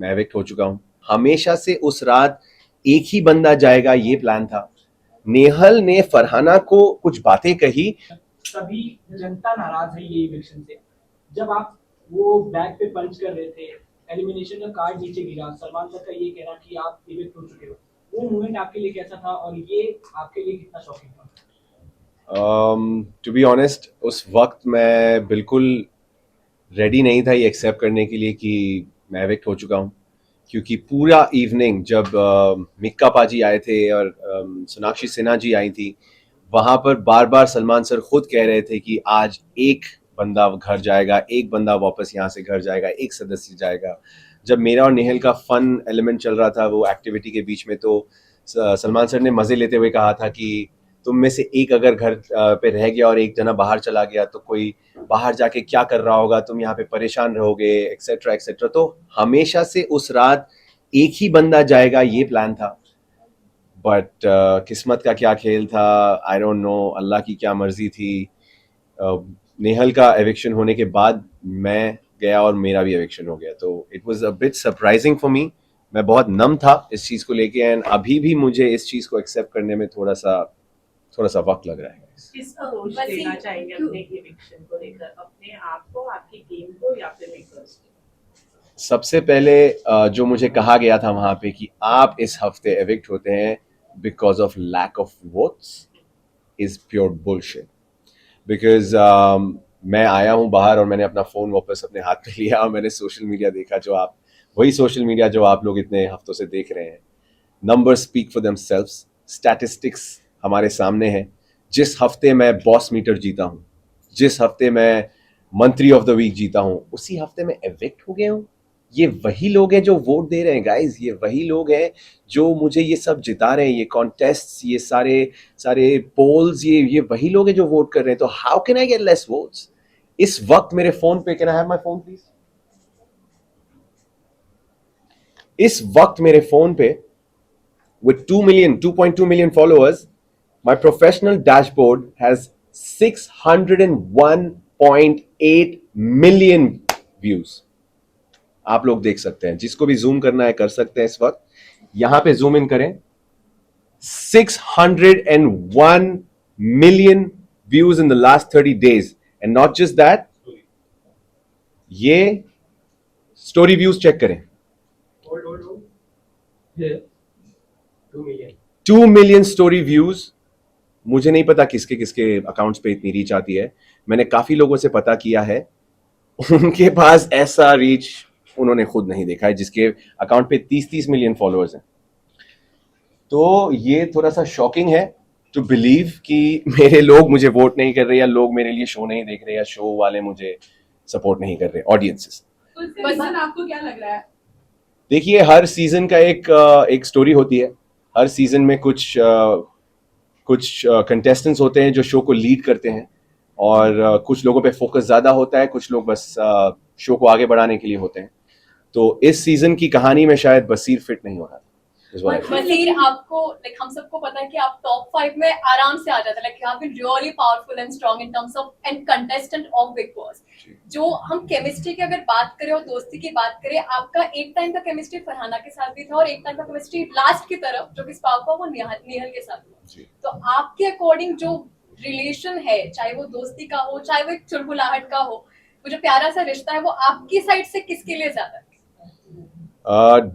मैं एविक्ट हो चुका हूँ। हमेशा से उस रात एक ही बंदा जाएगा ये प्लान था। नेहल ने फरहाना को कुछ बातें कही, तभी जनता नाराज है ये इलेक्शन से। जब आप वो बैग पे पंच कर रहे थे, एलिमिनेशन का कार्ड नीचे गिरा, सलमान सर का ये कहना कि आप इविक्ट हो चुके हो, वो मोमेंट आपके लिए कैसा था और ये आपके लिए कितना शॉकिंग था? टू बी ऑनेस्ट उस वक्त मैं बिल्कुल रेडी नहीं था ये एक्सेप्ट करने के लिए कि मैं एविक्ट हो चुका हूँ, क्योंकि पूरा इवनिंग जब मिक्का पाजी आए थे और सोनाक्षी सिन्हा जी आई थी, वहां पर बार बार सलमान सर खुद कह रहे थे कि आज एक बंदा घर जाएगा, एक बंदा वापस यहाँ से घर जाएगा, एक सदस्य जाएगा। जब मेरा और नेहल का फन एलिमेंट चल रहा था वो एक्टिविटी के बीच में, तो सलमान सर ने मजे लेते हुए कहा था कि तुम में से एक अगर घर पे रह गया और एक जना बाहर चला गया तो कोई बाहर जाके क्या कर रहा होगा, तुम यहाँ पे परेशान रहोगे, एक्सेट्रा एक्सेट्रा। तो हमेशा से उस रात एक ही बंदा जाएगा ये प्लान था, बट किस्मत का क्या खेल था, आई डोंट नो, अल्लाह की क्या मर्जी थी। नेहल का एविक्शन होने के बाद मैं गया और मेरा भी एविक्शन हो गया, तो it was a bit surprising for me. मैं बहुत नम था इस चीज को लेके, एंड अभी भी मुझे इस चीज को एक्सेप्ट करने में थोड़ा सा वक्त लग रहा है। किसको दोष देना चाहेंगे अपने इविक्शन को लेकर, अपने आप को, आपकी टीम को, या फिर मेकर्स को? सबसे पहले जो मुझे कहा गया था वहां पे कि आप इस हफ्ते एविक्ट होते हैं because of lack of votes, is pure bullshit. Because मैं आया हूं बाहर और मैंने अपना फोन वापस अपने हाथ में लिया और मैंने सोशल मीडिया देखा, वही सोशल मीडिया जो आप लोग इतने हफ्तों से देख रहे हैं। Number speak for themselves, statistics हमारे सामने है। जिस हफ्ते मैं बॉस मीटर जीता हूं, जिस हफ्ते मैं मंत्री ऑफ द वीक जीता हूं, उसी हफ्ते में एविक्ट हो गया हूं। ये वही लोग हैं जो वोट दे रहे हैं गाइस, ये वही लोग हैं जो मुझे ये सब जिता रहे हैं, ये कॉन्टेस्ट्स, ये सारे सारे पोल्स, ये वही लोग हैं जो वोट कर रहे हैं। तो how can I get less votes? इस वक्त मेरे फोन पे, can I have my phone please? इस वक्त मेरे फोन पे with 2.2 million followers, my professional dashboard has 601.8 million views. आप लोग देख सकते हैं, जिसको भी जूम करना है कर सकते हैं। इस वक्त यहां पे जूम इन करें, 601 million views in the last 30 days. And not just that, ये स्टोरी व्यूज चेक करें, 2 मिलियन स्टोरी व्यूज। मुझे नहीं पता किसके किसके अकाउंट्स पे इतनी रीच आती है। मैंने काफी लोगों से पता किया है, उनके पास ऐसा रीच उन्होंने खुद नहीं देखा है, जिसके अकाउंट पे 30-30 मिलियन फॉलोअर्स हैं। तो ये थोड़ा सा शॉकिंग है टू बिलीव कि मेरे लोग मुझे वोट नहीं कर रहे, या लोग मेरे लिए शो नहीं देख रहे, या शो वाले मुझे सपोर्ट नहीं कर रहे, ऑडियंसेस। तो इसका रीजन आपको क्या लग रहा है? देखिए, हर सीजन का एक स्टोरी होती है। हर सीजन में कुछ कंटेस्टेंट्स होते हैं जो शो को लीड करते हैं, और कुछ लोगों पे फोकस ज्यादा होता है, कुछ लोग बस शो को आगे बढ़ाने के लिए होते हैं। तो इस सीजन की कहानी में शायद बसीर फिट नहीं हो रहा। बसीर, आपको लाइक हम सबको पता है कि आप टॉप 5 में आराम से आ जाते हैं, like you have been really powerful and strong in terms of and contestant of Bigg Boss. जो हम केमिस्ट्री की अगर बात करें और दोस्ती की बात करें, आपका एक टाइम का केमिस्ट्री फरहाना के साथ भी था और एक टाइम का केमिस्ट्री लास्ट की तरफ जो कि स्पार्क हुआ वो नेहल के साथ हुआ। तो आपके अकॉर्डिंग जो रिलेशन है, चाहे वो दोस्ती का हो, चाहे वो एक चुलबुलाहट का हो, वो जो प्यारा सा रिश्ता है, वो आपकी साइड से किसके लिए ज्यादा है?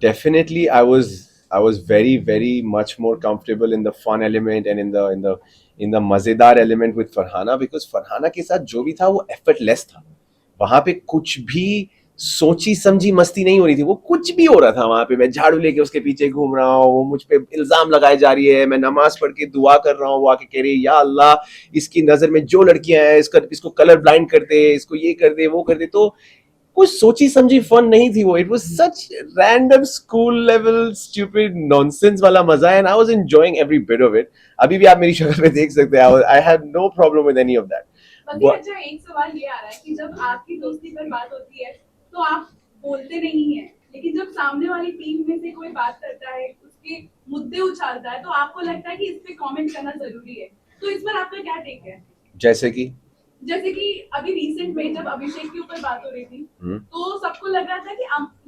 Definitely, I was very much more comfortable in the fun element and in the मजेदार element with Farhana, because Farhana के साथ जो भी था वो effortless था। वहां पे कुछ भी सोची समझी मस्ती नहीं हो रही थी, वो कुछ भी हो रहा था वहां पे। मैं झाड़ू लेके उसके पीछे घूम रहा हूँ, वो मुझ पे इल्जाम लगाए जा रही है, मैं नमाज पढ़ के दुआ कर रहा हूँ, वो आके कह रही है या अल्लाह इसकी नजर में जो लड़कियां हैं इसको कलर ब्लाइंड कर दे, इसको ये कर दे, वो कर दे। तो कुछ सोची समझी फन नहीं थी वो। It was such random school level stupid nonsense वाला मजा, and I was enjoying every bit of it. अभी भी आप मेरी शक्ल पे देख सकते हैं, I had no problem with any of that. अच्छा, एक सवाल ये आ रहा है कि जब आपकी दोस्ती पर बात होती है तो आप बोलते नहीं है, लेकिन जब सामने वाली टीम में से कोई बात करता है, उसके मुद्दे उछालता है, तो आपको लगता है कि इस पे कमेंट करना जरूरी है। तो इस पर आपका क्या टेक है? जैसे कि अभी रिसेंट में जब अभिषेक के ऊपर बात हो रही थी, तो सबको लग रहा था कि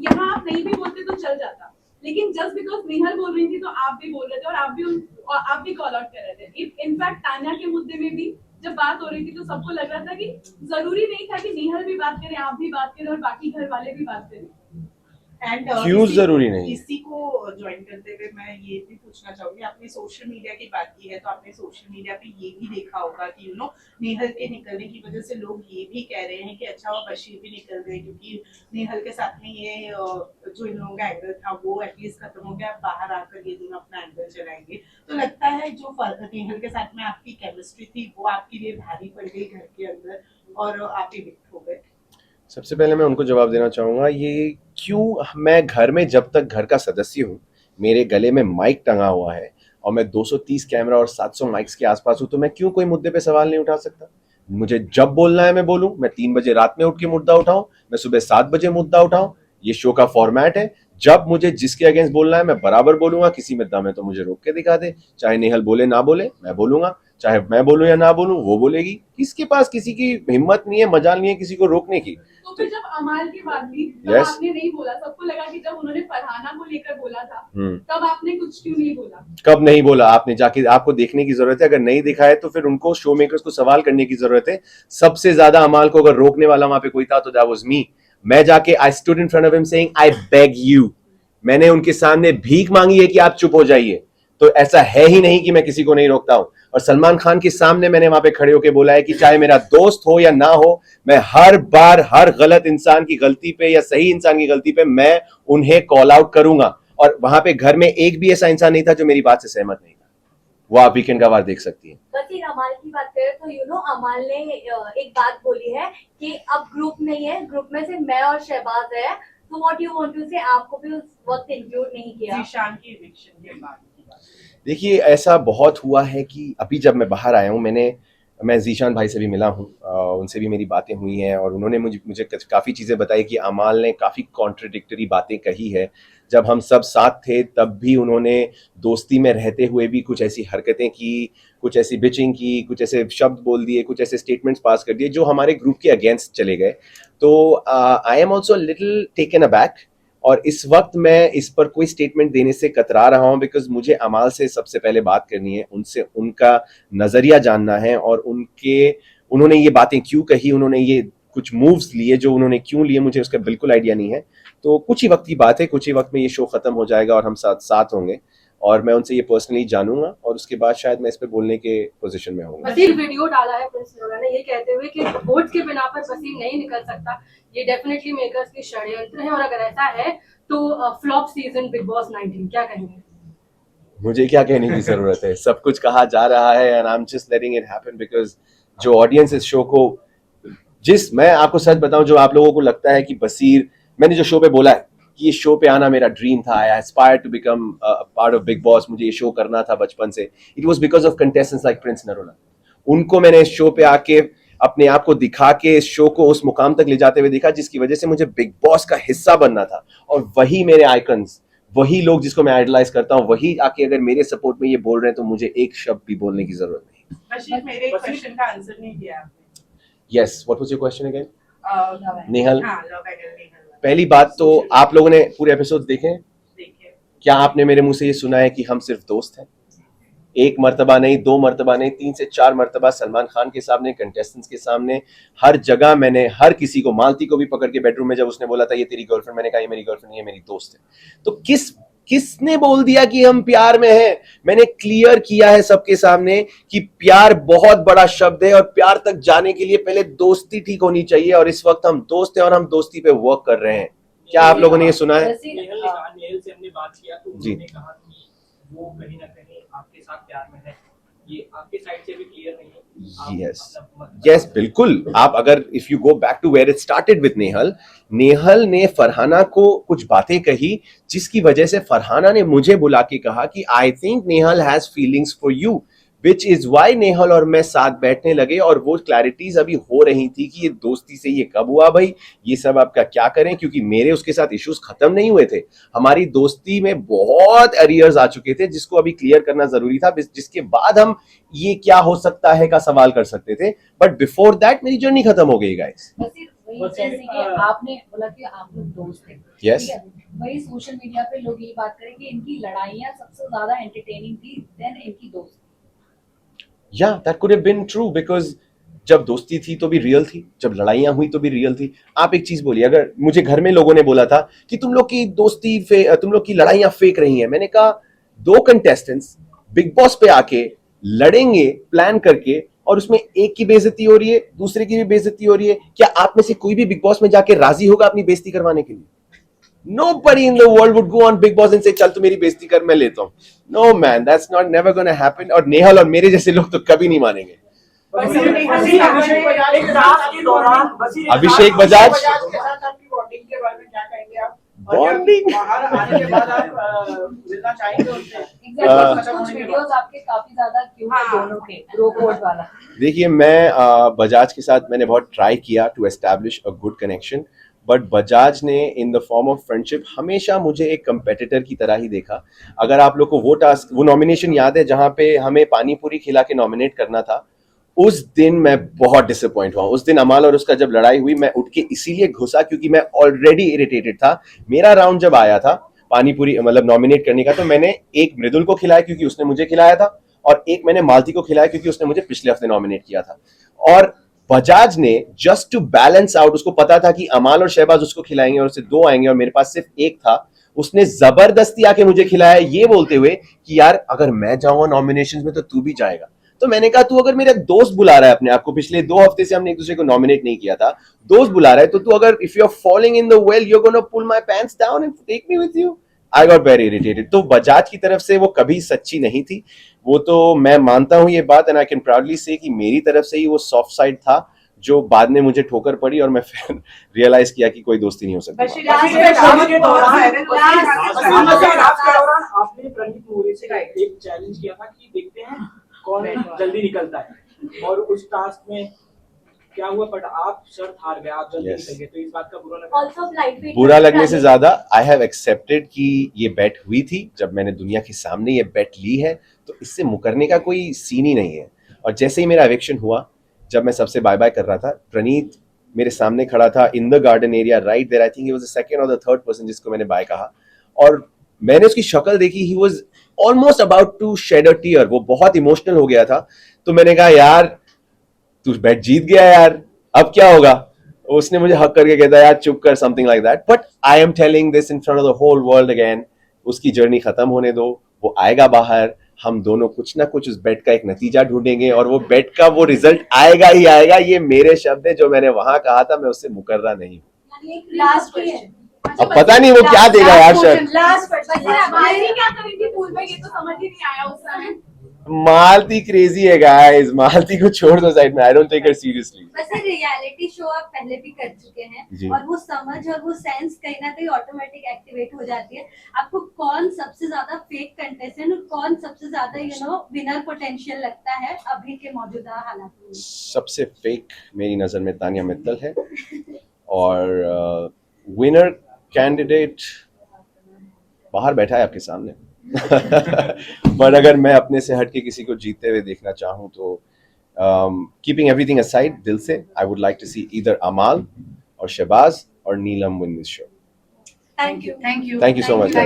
यहाँ आप नहीं भी बोलते तो चल जाता, लेकिन जस्ट बिकॉज नेहल बोल रही थी तो आप भी बोल रहे थे और आप भी कॉल आउट कर रहे थे। इनफैक्ट तान्या के मुद्दे में भी जब बात हो रही थी तो सबको लग रहा था कि जरूरी नहीं था कि नेहल भी बात करें, आप भी बात करें और बाकी घर वाले भी बात करें। एंड क्यों जरूरी नहीं? इसी को ज्वाइन करते हुए मैं ये भी पूछना चाहूंगी, आपने सोशल मीडिया की बात की है तो आपने सोशल मीडिया पे ये भी देखा होगा कि नेहल के निकलने की वजह से लोग ये भी कह रहे हैं कि अच्छा वो बशीर भी निकल गए, क्योंकि नेहल के साथ में ये जो इन लोगों का एंगल था वो एटलीस्ट खत्म हो गया, बाहर आकर ये दोनों अपना एंगल चलाएंगे। तो लगता है जो नेहल के साथ में आपकी केमिस्ट्री थी वो आपके लिए भारी पड़ गई घर के अंदर और आप इविक्ट हो गए। सबसे पहले मैं उनको जवाब देना चाहूँगा, ये क्यों, मैं घर में जब तक घर का सदस्य हूँ, मेरे गले में माइक टंगा हुआ है और मैं 230 कैमरा और 700 माइक्स के आसपास हूँ, तो मैं क्यों कोई मुद्दे पे सवाल नहीं उठा सकता? मुझे जब बोलना है मैं बोलूँ, मैं 3 बजे रात में उठ के मुद्दा उठाऊँ, मैं सुबह 7 बजे मुद्दा उठाऊँ, ये शो का फॉर्मेट है। जब मुझे जिसके अगेंस्ट बोलना है मैं बराबर बोलूंगा, किसी में दम है तो मुझे रोक के दिखा दे, चाहे नेहल बोले ना बोले मैं बोलूंगा, चाहे मैं बोलूं या ना बोलूं वो बोलेगी। किसके पास किसी की हिम्मत नहीं है, मजाल नहीं है किसी को रोकने की। तो फिर जब अमाल की बात थी तब Yes. आपने नहीं बोला, सबको लगा कि जब उन्होंने फरहाना को लेकर बोला था तब आपने कुछ क्यों नहीं बोला? कब नहीं बोला? आपने जाके, आपको देखने की जरूरत है, अगर नहीं दिखा है तो फिर उनको शो मेकर्स को सवाल करने की जरूरत है। सबसे ज्यादा अमाल को अगर रोकने वाला वहां पे कोई था तो दैट वाज मी। मैं जाके I stood in front of him saying I beg you, मैंने उनके सामने भीख मांगी है कि आप चुप हो जाइए। तो ऐसा है ही नहीं कि मैं किसी को नहीं रोकता हूं। और सलमान खान के सामने मैंने वहां पे खड़े होकर बोला है कि चाहे मेरा दोस्त हो या ना हो, मैं हर बार हर गलत इंसान की गलती पे या सही इंसान की गलती पे मैं उन्हें कॉल आउट करूंगा। और वहां पे घर में एक भी ऐसा इंसान नहीं था जो मेरी बात से सहमत नहीं था। वो आप वीकेंड का वार देख सकती है। बस अमाल की बात करें तो अमाल ने एक बात बोली है कि अब ग्रुप नहीं है, ग्रुप में से मैं और शहबाज है, तो व्हाट यू वांट टू से, आपको भी उस वक्त इंक्लूड नहीं किया। जीशान की इविक्शन के बाद की बात। देखिए, ऐसा बहुत हुआ है कि अभी जब मैं बाहर आया हूँ, मैं जीशान भाई से भी मिला हूँ, उनसे भी मेरी बातें हुई हैं और उन्होंने मुझे काफ़ी चीज़ें बताई कि अमाल ने काफ़ी कॉन्ट्रडिक्टरी बातें कही है। जब हम सब साथ थे तब भी उन्होंने दोस्ती में रहते हुए भी कुछ ऐसी हरकतें की, कुछ ऐसी बिचिंग की, कुछ ऐसे शब्द बोल दिए, कुछ ऐसे स्टेटमेंट्स पास कर दिए जो हमारे ग्रुप के अगेंस्ट चले गए। तो I am also little taken aback और इस वक्त मैं इस पर कोई स्टेटमेंट देने से कतरा रहा हूं बिकॉज मुझे अमाल से सबसे पहले बात करनी है, उनसे उनका नजरिया जानना है और उन्होंने ये बातें क्यों कही, उन्होंने ये कुछ मूव्स लिए जो उन्होंने क्यों लिए, मुझे उसका बिल्कुल आइडिया नहीं है। तो कुछ ही वक्त की बात है, कुछ ही वक्त में ये शो खत्म हो जाएगा और हम साथ होंगे और मैं उनसे ये पर्सनली जानूंगा और उसके बाद शायद मैं इस पे बोलने के पोजीशन में होऊंगा। वसीम वीडियो डाला है प्रिंस नोरा ने ये कहते हुए कि वोट के बिना पर वसीम नहीं निकल सकता, ये डेफिनेटली मेकर्स की षड्यंत्र है और अगर ऐसा है तो फ्लॉप सीजन बिग बॉस 19, क्या कहेंगे? मुझे क्या कहने की जरूरत है, सब कुछ कहा जा रहा है and I am just letting it happen because जो ऑडियंस इस शो को, मैं आपको सच बताऊं, जो आप लोगों को लगता है कि बसीर, मैंने जो शो पे बोला है कि ये शो पे आना मेरा ड्रीम था, I aspire to become part of Bigg Boss, मुझे ये शो करना था बचपन से, it was because of contestants like Prince Narola. उनको मैंने इस शो पे आके अपने आप को दिखा के इस शो को उस मुकाम तक ले जाते हुए देखा जिसकी वजह से मुझे बिग बॉस का हिस्सा बनना था। और वही मेरे आइकन्स, वही लोग जिसको मैं आइडलाइज करता हूँ, वही आके अगर मेरे सपोर्ट में ये बोल रहे हैं तो मुझे एक शब्द भी बोलने की जरूरत नहीं। बशीर, मेरे क्वेश्चन का आंसर नहीं दिया आपने। Yes, what was your question again? Nehal, हाँ, लव एंगल नेहल। पहली बात तो आप लोगों ने पूरे एपिसोड देखे? देखिए, क्या आपने मेरे मुंह से ये सुना है कि हम सिर्फ दोस्त हैं? एक मर्तबा नहीं, 2 मर्तबा नहीं, 3 से 4 मर्तबा सलमान खान के सामने, कंटेस्टेंट्स के सामने, हर जगह मैंने हर किसी को, मालती को भी पकड़ के बेडरूम में जब उसने बोला था ये तेरी गर्लफ्रेंड, मैंने कहा ये मेरी गर्लफ्रेंड, ये मेरी दोस्त है। तो किसने बोल दिया कि हम प्यार में हैं? मैंने क्लियर किया है सबके सामने कि प्यार बहुत बड़ा शब्द है और प्यार तक जाने के लिए पहले दोस्ती ठीक होनी चाहिए और इस वक्त हम दोस्त हैं और हम दोस्ती पे वर्क कर रहे हैं। क्या आप लोगों ने ये सुना है? नेहल से हमने बात किया तो जी। उन्होंने कहा कि वो कहीं ना कहीं आपके साथ प्यार में है, ये आपके साइड से भी क्लियर नहीं है। Yes, बिल्कुल। आप अगर if you go back to where it started with Nehal ने फरहाना को कुछ बातें कही जिसकी वजह से फरहाना ने मुझे बुला के कहा कि I think Nehal has feelings for you, which is why Nehal और मैं साथ बैठने लगे और वो क्लैरिटीज अभी हो रही थी कि ये दोस्ती से ये कब हुआ भाई, ये सब आपका क्या करें, क्योंकि मेरे उसके साथ इश्यूज खत्म नहीं हुए थे, हमारी दोस्ती में बहुत एरियर्स आ चुके थे जिसको अभी क्लियर करना जरूरी था, जिसके बाद हम ये क्या हो सकता है का सवाल कर सकते थे, बट बिफोर दैट मेरी जर्नी खत्म हो गई गाइस। वही बस जैसे कि एक, आपने बोला कि आप लोग दोस्त थे, Yes. ठीक है? वही सोशल मीडिया पे लोग ये बात करें कि इनकी लड़ाइयाँ सबसे ज्यादा एंटरटेनिंग थी देन इनकी दोस्ती। Yeah, that could have been true because जब दोस्ती थी तो भी रियल थी, जब लड़ाइयां हुई तो भी रियल थी। आप एक चीज बोलिए, अगर मुझे घर में लोगों ने बोला था कि तुम लोग की दोस्ती तुम लोग की लड़ाइयां फेक रही हैं, मैंने कहा दो कंटेस्टेंट्स बिग बॉस पे आके लड़ेंगे प्लान करके और उसमें एक की बेइज्जती हो रही है, दूसरे की भी बेइज्जती हो रही है, क्या आप में से कोई भी बिग बॉस में जाके राजी होगा अपनी बेइज्जती करवाने के लिए? Nobody in the world would go on Big Boss and say चल तू मेरी बेइज्जती कर, मैं लेता हूँ। No man, that's not never gonna happen। और नेहल और मेरे जैसे लोग तो कभी नहीं मानेंगे। अभिषेक बजाज के साथ आपकी बॉन्डिंग के बारे में क्या कहेंगे आप? Bonding? बाहर आने के बाद आप मिलना चाहेंगे उनसे? Exactly, कुछ वीडियोस आपके काफी ज्यादा क्यूट है दोनों के, ब्रो कोड वाला। देखिए, मैं बजाज के साथ मैंने बहुत ट्राई किया to establish a good connection, but Bajaj ने in the form of friendship हमेशा मुझे एक कंपेटिटर की तरह ही देखा। अगर आप लोग को वो टास्क, वो नॉमिनेशन याद है जहां पे हमें पानी पूरी खिला के नॉमिनेट करना था, उस दिन मैं बहुत डिसअपॉइंट हुआ। उस दिन अमाल और उसका जब लड़ाई हुई, मैं उठ के इसीलिए घुसा क्योंकि मैं ऑलरेडी इरिटेटेड था। मेरा राउंड जब आया था पानी पूरी मतलब नॉमिनेट करने का, तो मैंने एक मृदुल को खिलाया क्योंकि उसने मुझे खिलाया था, और एक मैंने मालती को खिलाया क्योंकि उसने मुझे पिछले हफ्ते नॉमिनेट किया था। और बजाज ने जस्ट टू बैलेंस आउट, उसको पता था कि अमाल और शहबाज उसको खिलाएंगे और उससे दो आएंगे और मेरे पास सिर्फ एक था, उसने जबरदस्ती आके मुझे खिलाया, ये बोलते हुए कि यार अगर मैं जाऊंगा नॉमिनेशंस में तो तू भी जाएगा। तो मैंने कहा तू अगर मेरा दोस्त बुला रहा है अपने आप को, पिछले 2 हफ्ते से हमने एक दूसरे को नॉमिनेट नहीं किया था, दोस्त बुला रहा है, तो तू अगर if you are following in the well you are gonna pull my pants down and take me with you. I got very irritated. तो बजाज की तरफ से वो कभी सच्ची नहीं थी, वो तो मैं मानता हूं ये बात, एंड आई कैन प्राउडली से कि मेरी तरफ से ही वो सॉफ्ट साइड था, जो बाद में मुझे ठोकर पड़ी और मैं फिर रियलाइज किया कि कोई दोस्ती नहीं हो सकती। आपने प्रणीत मोरे से एक चैलेंज किया था कि देखते हैं कौन जल्दी निकलता है, और उस टास्क में क्या हुआ, बट आप शर्त हार गए, आप जल्दी निकल गए, तो इस बात का बुरा लगा? Also lightweight बुरा लगने से ज्यादा आई हैव एक्सेप्टेड कि ये बेट हुई थी, जब मैंने दुनिया के सामने ये बेट ली है तो इससे मुकरने का कोई सीन ही नहीं है। और जैसे ही मेरा एविक्शन हुआ, जब मैं सबसे बाय बाय कर रहा था, प्रणीत मेरे सामने खड़ा था in the garden area right there, I think he was the second और द थर्ड पर्सन जिसको मैंने बाय कहा, और मैंने उसकी शक्ल देखी, he was almost about to shed a tear, वो बहुत इमोशनल हो गया था। तो मैंने कहा यार तू बेट जीत गया यार, अब क्या होगा? उसने मुझे हक करके कहता यार चुप कर, something like that. But I am telling this in front of the whole world again, उसकी जर्नी खत्म होने दो, वो आएगा बाहर, हम दोनों कुछ ना कुछ उस बेट का एक नतीजा ढूंढेंगे और वो बेट का वो रिजल्ट आएगा ही आएगा। ये मेरे शब्द है, जो मैंने वहां कहा था, मैं उससे मुकर्रा नहीं हूं। लास्ट क्वेश्चन, अब पता नहीं वो क्या देगा यार सर। लास्ट क्वेश्चन, क्या करेंगी पूल में, ये तो समझ ही नहीं आया उस समय। मालती क्रेजी है गाइस, मालती को छोड़ दो साइड में, I don't take her seriously. वैसे रियलिटी शो आप पहले भी कर चुके जी। हैं और वो समझ और वो सेंस कहीं ना कहीं ऑटोमेटिक एक्टिवेट हो जाती है। आपको कौन सबसे ज्यादा फेक कंटेस्टेंट और कौन सबसे ज्यादा विनर पोटेंशियल लगता है अभी के मौजूदा हालात में? सबसे फेक मेरी नजर में तानिया मित्तल है, और विनर कैंडिडेट बाहर बैठा है आपके सामने। पर अगर मैं अपने से हट के किसी को जीतते हुए देखना चाहूं तो कीपिंग एवरीथिंग असाइड, दिल से I would like to see either Amaal or Shehbaz or Neelam win this show. Thank you thank you so much.